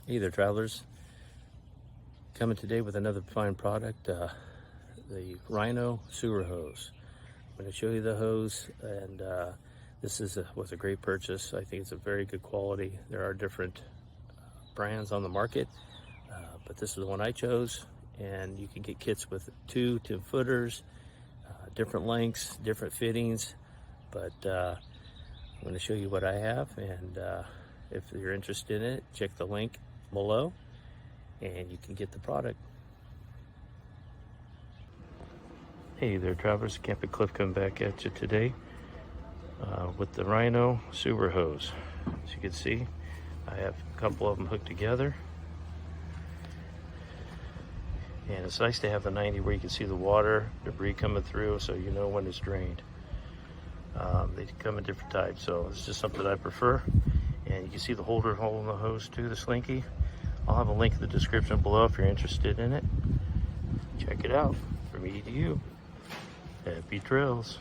Hey there, travelers. Coming today with another fine product, the Rhino sewer hose. I'm going to show you the hose, and this was a great purchase. I think it's a very good quality. There are different brands on the market, but this is the one I chose, and you can get kits with 2 10-footers, different lengths, different fittings, but I'm going to show you what I have, and if you're interested in it, check the link below and you can get the product. Hey there, travelers. Camp Cliff coming back at you today with the Rhino sewer hose. As you can see, I have a couple of them hooked together, and it's nice to have the 90 where you can see the water debris coming through, so you know when it's drained. They come in different types, so it's just something I prefer. And you can see the holder holding the hose too, the slinky. I'll have a link in the description below if you're interested in it. Check it out. From me to you. Happy trails.